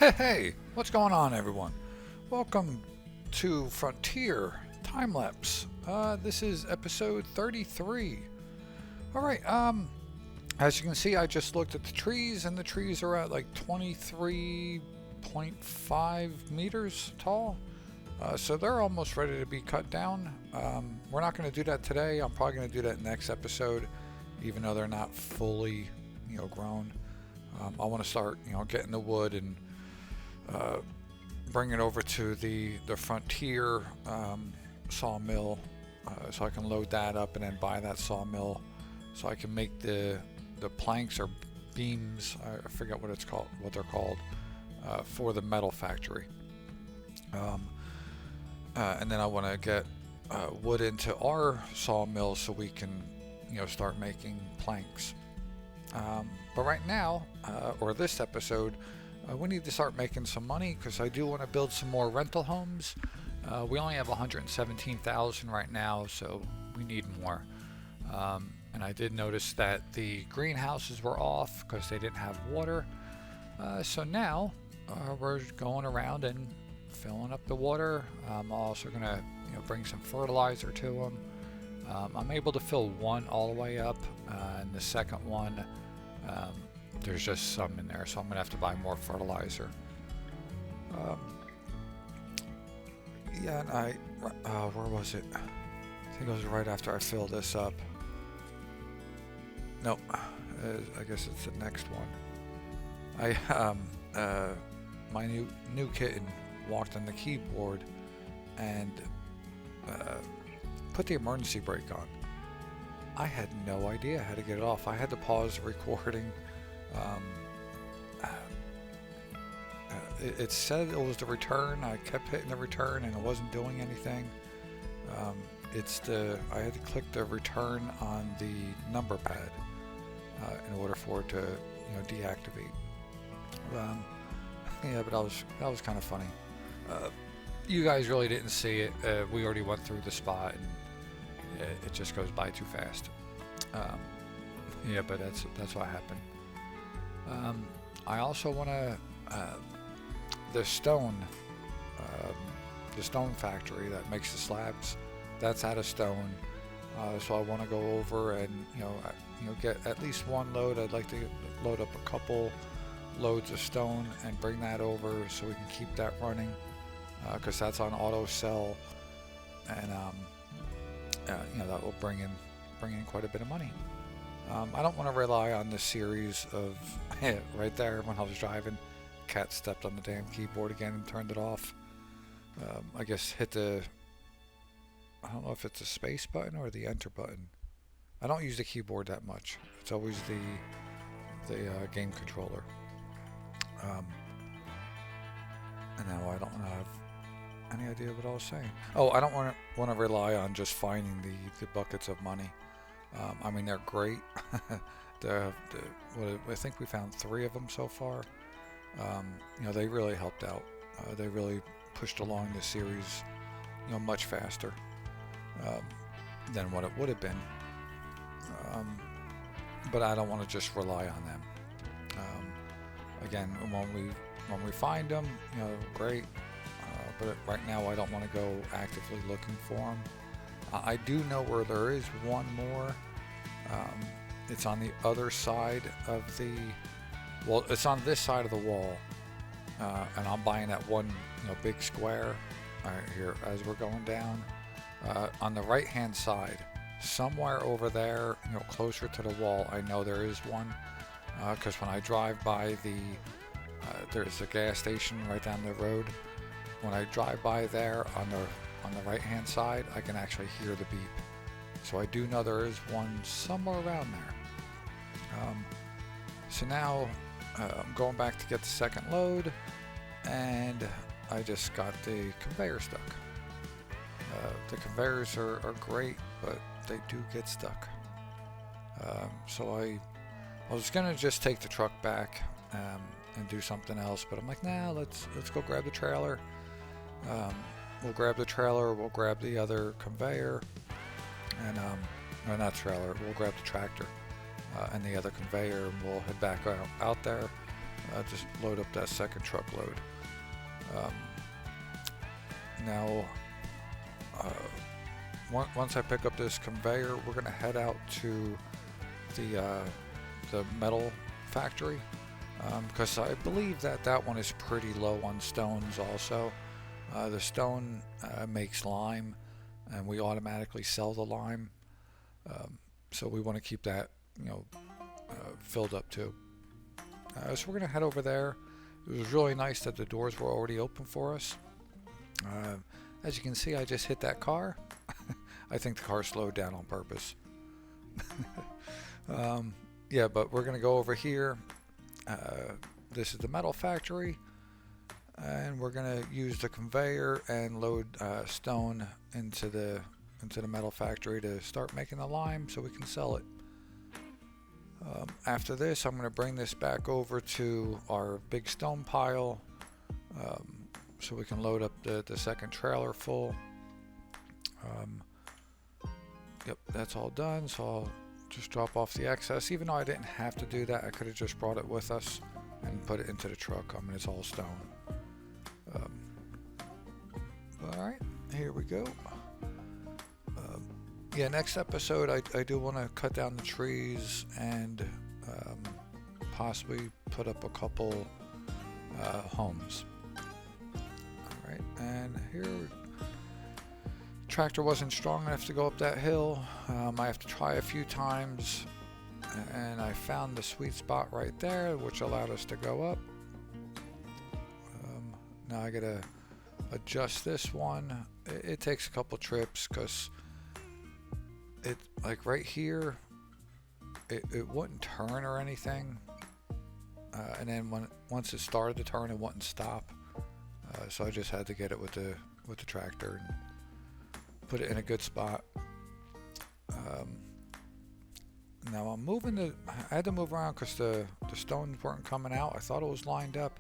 Hey, what's going on, everyone? Welcome to Frontier Timelapse. This is episode 33. All right. As you can see, I just looked at the trees, and the trees are at like 23.5 meters tall. So they're almost ready to be cut down. We're not going to do that today. I'm probably going to do that next episode, even though they're not fully, grown. I want to start, getting the wood and bring it over to the Frontier sawmill, so I can load that up and then buy that sawmill, so I can make the planks or beams. I forget what they're called, for the metal factory. And then I want to get wood into our sawmill so we can, start making planks. But right now, or this episode, we need to start making some money because I do want to build some more rental homes. We only have 117,000 right now, so we need more. And I did notice that the greenhouses were off because they didn't have water. So now we're going around and filling up the water. I'm also going to bring some fertilizer to them. I'm able to fill one all the way up, and the second one, there's just some in there, so I'm gonna have to buy more fertilizer. Yeah, and where was it? I think it was right after I filled this up. Nope, I guess it's the next one. My new kitten walked on the keyboard and put the emergency brake on. I had no idea how to get it off. I had to pause the recording. It said it was the return. I kept hitting the return and it wasn't doing anything. I had to click the return on the number pad in order for it to deactivate. Yeah, but that was kind of funny. You guys really didn't see it. We already went through the spot and it just goes by too fast. Yeah, but that's what happened. I also want to the stone factory that makes the slabs, that's out of stone. So I want to go over and get at least one load. I'd like to load up a couple loads of stone and bring that over so we can keep that running, because that's on auto sell, and that will bring in quite a bit of money. I don't want to rely on this series of right there when I was driving, cat stepped on the damn keyboard again and turned it off. I guess I don't know if it's a space button or the enter button. I don't use the keyboard that much. It's always the game controller. And now I don't have any idea what I was saying. Oh, I don't want to rely on just finding the buckets of money. I mean, they're great. I think we found 3 of them so far. They really helped out. They really pushed along the series, much faster than what it would have been. But I don't want to just rely on them. Again, when we find them, great. But right now, I don't want to go actively looking for them. I do know where there is one more. It's on the other side of it's on this side of the wall, and I'm buying that one, big square right here as we're going down. On the right-hand side, somewhere over there, closer to the wall, I know there is one, because when I drive by there's a gas station right down the road. When I drive by there on the right-hand side, I can actually hear the beep. So I do know there is one somewhere around there. So now I'm going back to get the second load, and I just got the conveyor stuck. The conveyors are great, but they do get stuck. So I was gonna just take the truck back and do something else, but I'm like, nah, let's go grab the trailer. We'll grab the trailer, we'll grab the other conveyor, and no, not trailer, we'll grab the tractor and the other conveyor, and we'll head back out there. just load up that second truckload. Now, once I pick up this conveyor, we're going to head out to the metal factory, because I believe that one is pretty low on stones also. The stone makes lime, and we automatically sell the lime, so we want to keep that, filled up too. So we're going to head over there. It was really nice that the doors were already open for us. As you can see, I just hit that car. I think the car slowed down on purpose. Yeah, but we're going to go over here. This is the metal factory, and we're going to use the conveyor and load stone into the metal factory to start making the lime so we can sell it. After this, I'm going to bring this back over to our big stone pile, so we can load up the second trailer full. Yep, that's all done, so I'll just drop off the excess. Even though I didn't have to do that, I could have just brought it with us and put it into the truck. I mean, it's all stone. Alright, here we go. Yeah, next episode I do want to cut down the trees and possibly put up a couple homes. Alright, and here, tractor wasn't strong enough to go up that hill. I have to try a few times, and I found the sweet spot right there, which allowed us to go up. Now I gotta adjust this one. It takes a couple trips because it, like right here, it wouldn't turn or anything, and then once it started to turn, it wouldn't stop. So I just had to get it with the tractor and put it in a good spot. Now I'm moving I had to move around because the stones weren't coming out. I thought it was lined up.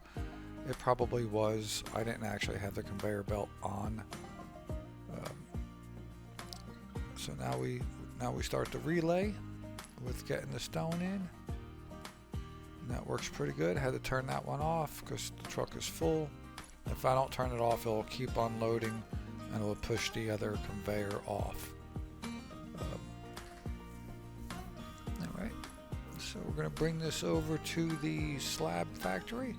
It probably was. I didn't actually have the conveyor belt on. So now we start the relay with getting the stone in. And that works pretty good. Had to turn that one off because the truck is full. If I don't turn it off, it'll keep unloading and it will push the other conveyor off. Alright, so we're going to bring this over to the slab factory.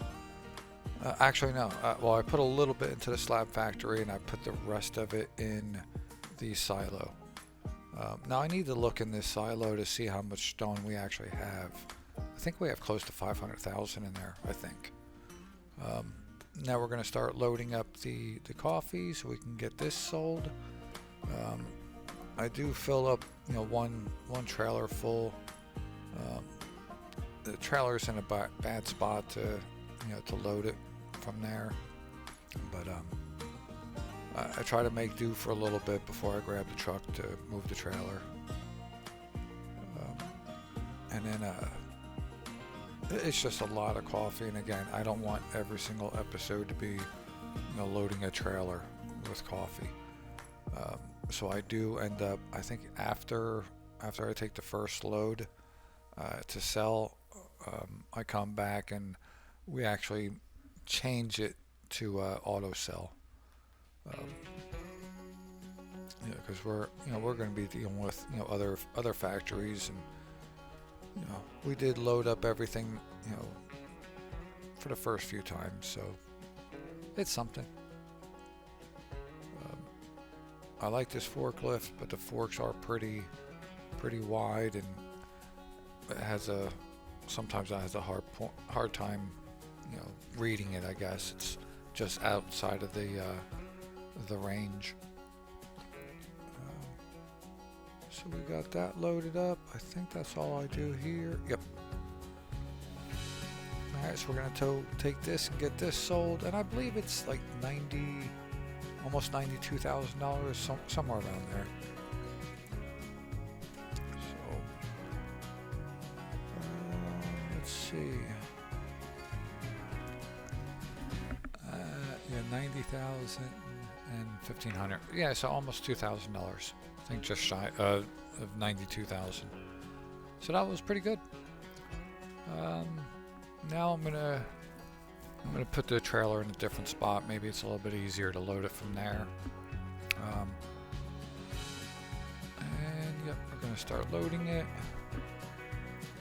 Actually, no. Well, I put a little bit into the slab factory and I put the rest of it in the silo. Now I need to look in this silo to see how much stone we actually have. I think we have close to 500,000 in there, I think. Now we're going to start loading up the coffee so we can get this sold. I do fill up, one trailer full. The trailer's in a bad spot to load it from there, but I try to make do for a little bit before I grab the truck to move the trailer. And then it's just a lot of coffee, and again, I don't want every single episode to be loading a trailer with coffee. So I do end up, I think after I take the first load to sell, I come back and we actually change it to auto sell. Because we're going to be dealing with other factories, and we did load up everything for the first few times, so it's something. I like this forklift, but the forks are pretty wide, and it has sometimes I have a hard time reading it. I guess it's just outside of the range. So we got that loaded up. I think that's all I do here. Yep. Alright, so we're gonna take this and get this sold, and I believe it's like almost $92,000, somewhere around there. So let's see. Yeah, 90,000 and 1,500. Yeah, so almost $2,000. I think just shy of 92,000. So that was pretty good. Now I'm gonna I'm going to put the trailer in a different spot. Maybe it's a little bit easier to load it from there. And yep, we're going to start loading it.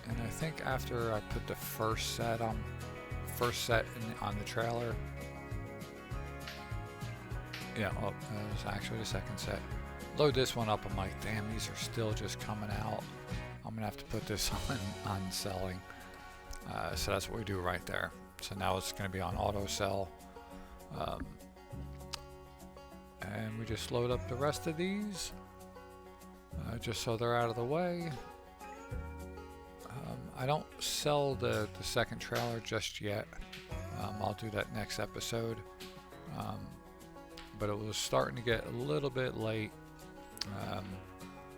And I think after I put the first set on the trailer, yeah, well, it was actually the second set. Load this one up. I'm like, damn, these are still just coming out. I'm gonna have to put this on selling. So that's what we do right there. So now it's gonna be on auto sell. And we just load up the rest of these, just so they're out of the way. I don't sell the second trailer just yet. I'll do that next episode. But it was starting to get a little bit late.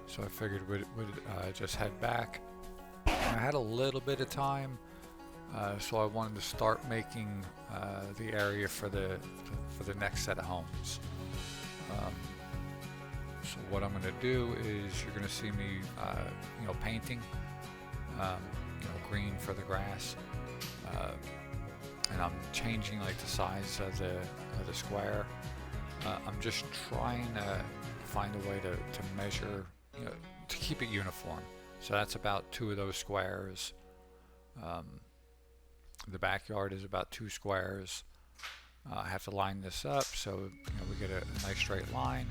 So I figured we'd just head back. I had a little bit of time, so I wanted to start making the area for the next set of homes. So what I'm going to do is you're going to see me, painting, green for the grass, and I'm changing like the size of the square. I'm just trying to find a way to measure, to keep it uniform. So that's about 2 of those squares. The backyard is about 2 squares. I have to line this up so we get a nice straight line.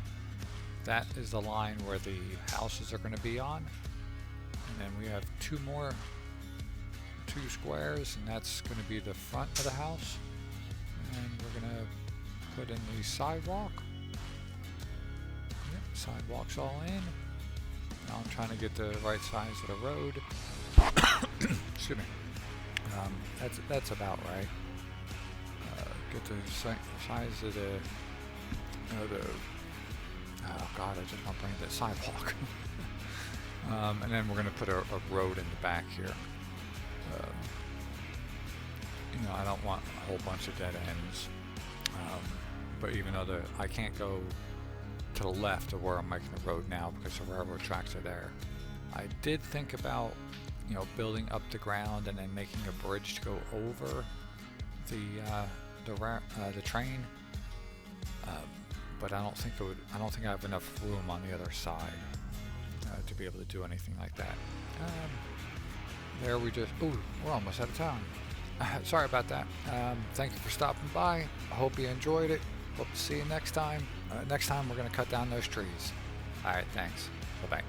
That is the line where the houses are going to be on. And then we have 2 squares, and that's going to be the front of the house. And we're going to put in the sidewalk. Yep, sidewalk's all in. Now I'm trying to get the right size of the road. Excuse me. That's about right. Get the size of the oh god, I just want to bring the sidewalk. And then we're going to put a road in the back here. I don't want a whole bunch of dead ends. But even though I can't go to the left of where I'm making the road now because the railroad tracks are there, I did think about building up the ground and then making a bridge to go over the train. But I don't think I have enough room on the other side to be able to do anything like that. There we're almost out of time. Sorry about that. Thank you for stopping by. I hope you enjoyed it. Hope to see you next time. Next time we're going to cut down those trees. Alright, thanks. Bye-bye.